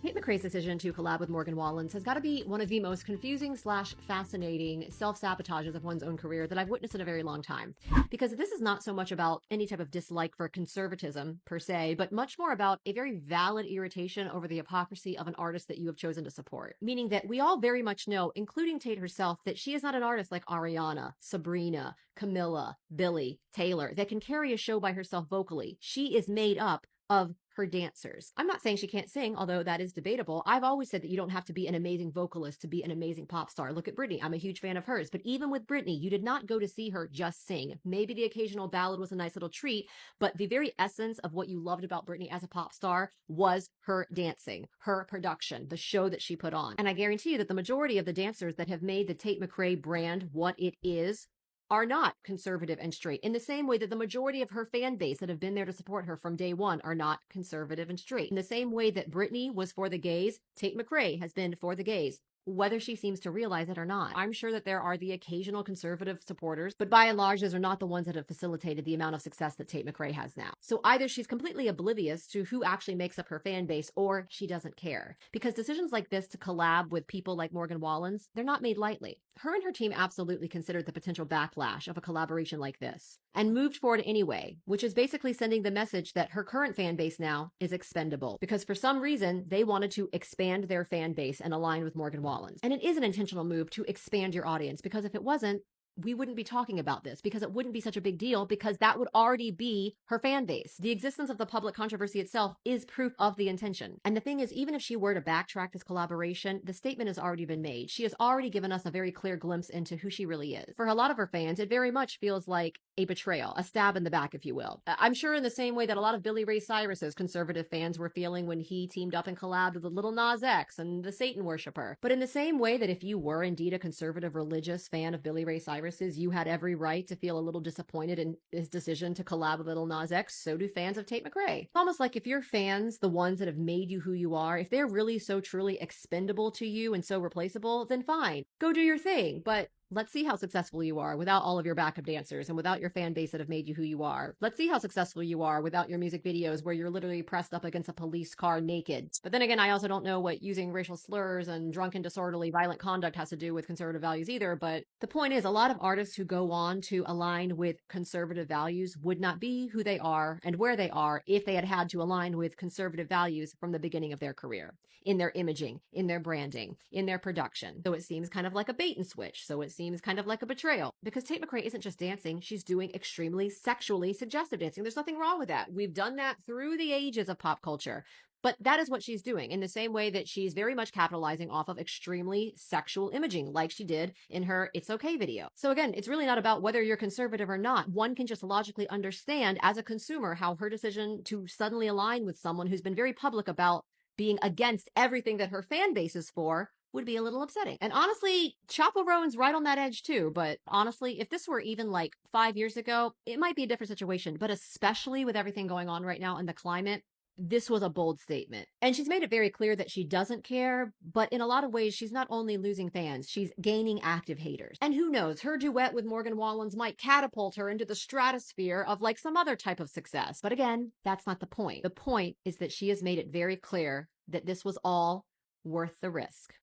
Tate McRae's decision to collab with Morgan Wallen has got to be one of the most confusing / fascinating self-sabotages of one's own career that I've witnessed in a very long time. Because this is not so much about any type of dislike for conservatism per se, but much more about a very valid irritation over the hypocrisy of an artist that you have chosen to support. Meaning that we all very much know, including Tate herself, that she is not an artist like Ariana, Sabrina, Camilla, Billy, Taylor, that can carry a show by herself vocally. She is made up of her dancers. I'm not saying she can't sing, although that is debatable. I've always said that you don't have to be an amazing vocalist to be an amazing pop star. Look at Britney. I'm a huge fan of hers. But even with Britney, you did not go to see her just sing. Maybe the occasional ballad was a nice little treat, but the very essence of what you loved about Britney as a pop star was her dancing, her production, the show that she put on. And I guarantee you that the majority of the dancers that have made the Tate McRae brand what it is are not conservative and straight, in the same way that the majority of her fan base that have been there to support her from day one are not conservative and straight. In the same way that Britney was for the gays, Tate McRae has been for the gays, whether she seems to realize it or not. I'm sure that there are the occasional conservative supporters, but by and large, those are not the ones that have facilitated the amount of success that Tate McRae has now. So either she's completely oblivious to who actually makes up her fan base, or she doesn't care. Because decisions like this to collab with people like Morgan Wallen's, they're not made lightly. Her and her team absolutely considered the potential backlash of a collaboration like this, and moved forward anyway, which is basically sending the message that her current fan base now is expendable, because for some reason, they wanted to expand their fan base and align with Morgan Wallen's. And it is an intentional move to expand your audience, because if it wasn't, we wouldn't be talking about this, because it wouldn't be such a big deal, because that would already be her fan base. The existence of the public controversy itself is proof of the intention. And the thing is, even if she were to backtrack this collaboration, the statement has already been made. She has already given us a very clear glimpse into who she really is. For a lot of her fans, it very much feels like a betrayal, a stab in the back, if you will. I'm sure in the same way that a lot of Billy Ray Cyrus's conservative fans were feeling when he teamed up and collabed with Lil Nas X and the Satan worshiper. But in the same way that if you were indeed a conservative religious fan of Billy Ray Cyrus, you had every right to feel a little disappointed in his decision to collab with Lil Nas X, so do fans of Tate McRae. It's almost like if your fans, the ones that have made you who you are, if they're really so truly expendable to you and so replaceable, then fine, go do your thing. But let's see how successful you are without all of your backup dancers and without your fan base that have made you who you are. Let's see how successful you are without your music videos where you're literally pressed up against a police car naked. But then again, I also don't know what using racial slurs and drunken, disorderly, violent conduct has to do with conservative values either. But the point is, a lot of artists who go on to align with conservative values would not be who they are and where they are if they had had to align with conservative values from the beginning of their career, in their imaging, in their branding, in their production. So it seems kind of like a bait and switch. So it seems kind of like a betrayal, because Tate McRae isn't just dancing. She's doing extremely sexually suggestive dancing. There's nothing wrong with that. We've done that through the ages of pop culture. But that is what she's doing, in the same way that she's very much capitalizing off of extremely sexual imaging, like she did in her It's Okay video. So again, it's really not about whether you're conservative or not. One can just logically understand as a consumer how her decision to suddenly align with someone who's been very public about being against everything that her fan base is for would be a little upsetting. And honestly, Chapo Rowan's right on that edge too. But honestly, if this were even like 5 years ago, it might be a different situation. But especially with everything going on right now in the climate, this was a bold statement. And she's made it very clear that she doesn't care, but in a lot of ways, she's not only losing fans, she's gaining active haters. And who knows, her duet with Morgan Wallen's might catapult her into the stratosphere of like some other type of success. But again, that's not the point. The point is that she has made it very clear that this was all worth the risk.